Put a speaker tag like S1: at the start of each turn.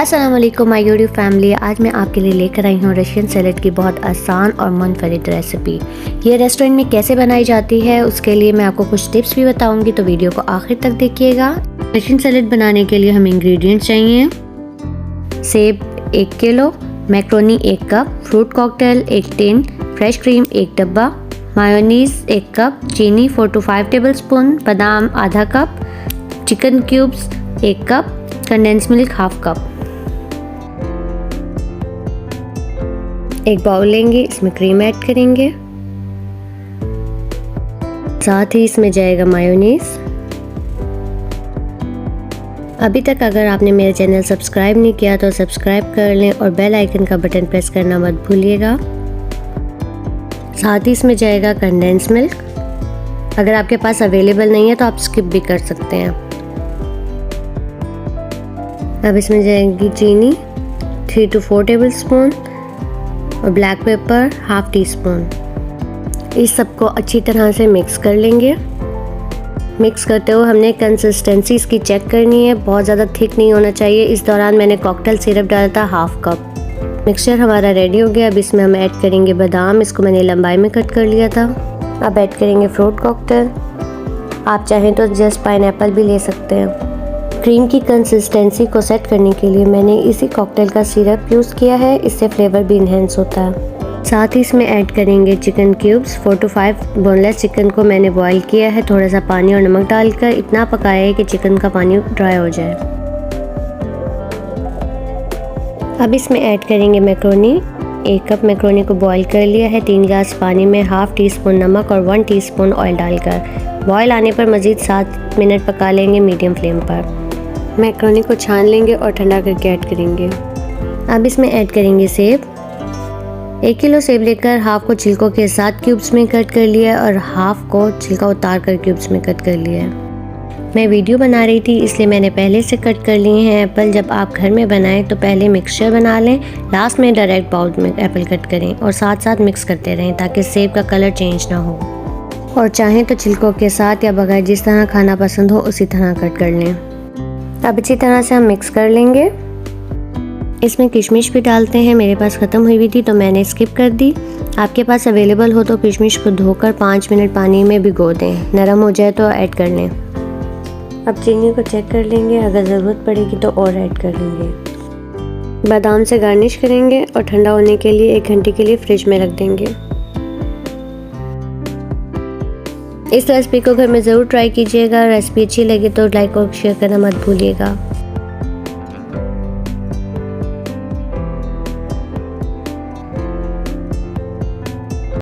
S1: अस्सलाम वालेकुम my YouTube family. आज मैं आपके लिए लेकर आई हूँ रशियन सैलेड की बहुत आसान और मुनफरिद रेसिपी। ये रेस्टोरेंट में कैसे बनाई जाती है उसके लिए मैं आपको कुछ टिप्स भी बताऊंगी, तो वीडियो को आखिर तक देखिएगा। रशियन सैलेड बनाने के लिए हमें इंग्रेडिएंट्स चाहिए। सेब 1 kilo, macaroni 1 cup, fruit cocktail 1 tin, fresh cream 1 डब्बा, मायोनीज 1 कप, चीनी 4 to 5 टेबलस्पून, बादाम आधा cup, chicken cubes 1 cup, condense milk half cup. एक बाउल लेंगे, इसमें क्रीम ऐड करेंगे, साथ ही इसमें जाएगा मायोनीज। अभी तक अगर आपने मेरा चैनल सब्सक्राइब नहीं किया तो सब्सक्राइब कर लें और बेल आइकन का बटन प्रेस करना मत भूलिएगा। साथ ही इसमें जाएगा कंडेंस मिल्क। अगर आपके पास अवेलेबल नहीं है तो आप स्किप भी कर सकते हैं। अब इसमें जाएगी चीनी 3 to 4 टेबलस्पून और black pepper half tea spoon. इस सबको अच्छी तरह से मिक्स कर लेंगे। मिक्स करते हुए हमने कंसिस्टेंसी इसकी चेक करनी है, बहुत ज़्यादा थिक नहीं होना चाहिए। इस दौरान मैंने कॉकटेल सिरप डाला था हाफ कप। मिक्सचर हमारा रेडी हो गया। अब इसमें हम ऐड करेंगे बादाम, इसको मैंने लंबाई में कट कर लिया था। अब ऐड करेंगे फ्रूट कॉकटेल, आप चाहें तो जस्ट पाइनएप्पल भी ले सकते हैं। क्रीम की कंसिस्टेंसी को सेट करने के लिए मैंने इसी कॉकटेल का सिरप यूज़ किया है, इससे फ्लेवर भी इन्हेंस होता है। साथ ही इसमें ऐड करेंगे chicken cubes 4 to 5 boneless chicken को मैंने बॉईल किया है, थोड़ा सा पानी और नमक डालकर इतना पकाया है कि चिकन का पानी ड्राई हो जाए। अब इसमें ऐड करेंगे मैक्रोनी। 1 कप मैक्रोनी को बॉईल कर लिया है 3 गिलास पानी में, हाफ टी स्पून नमक और 1 टीस्पून ऑयल डालकर। बॉईल आने पर मज़ीद 7 मिनट पका लेंगे मीडियम फ्लेम पर। मैक्रोनी को छान लेंगे और ठंडा करके ऐड करेंगे। अब इसमें ऐड करेंगे सेब। 1 किलो सेब लेकर हाफ को छिलकों के साथ क्यूब्स में कट कर लिया और हाफ को छिलका उतार कर क्यूब्स में कट कर लिया। मैं वीडियो बना रही थी इसलिए मैंने पहले से कट कर लिए हैं एप्पल। जब आप घर में बनाएं तो पहले मिक्सचर बना लें, लास्ट में डायरेक्ट बाउल में एप्पल कट करें और साथ साथ मिक्स करते रहें ताकि सेब का कलर चेंज ना हो। और चाहें तो छिलकों के साथ या बगैर, जिस तरह खाना पसंद हो उसी तरह कट कर लें। अब अच्छी तरह से हम मिक्स कर लेंगे। इसमें किशमिश भी डालते हैं, मेरे पास ख़त्म हुई थी तो मैंने स्किप कर दी। आपके पास अवेलेबल हो तो किशमिश को धोकर 5 मिनट पानी में भिगो दें, नरम हो जाए तो ऐड कर लें। अब चीनी को चेक कर लेंगे, अगर ज़रूरत पड़ेगी तो और ऐड कर लेंगे। बादाम से गार्निश करेंगे और ठंडा होने के लिए 1 घंटे के लिए फ्रिज में रख देंगे। इस रेसिपी को घर में ज़रूर ट्राई कीजिएगा। रेसिपी अच्छी लगी तो लाइक और शेयर करना मत भूलिएगा।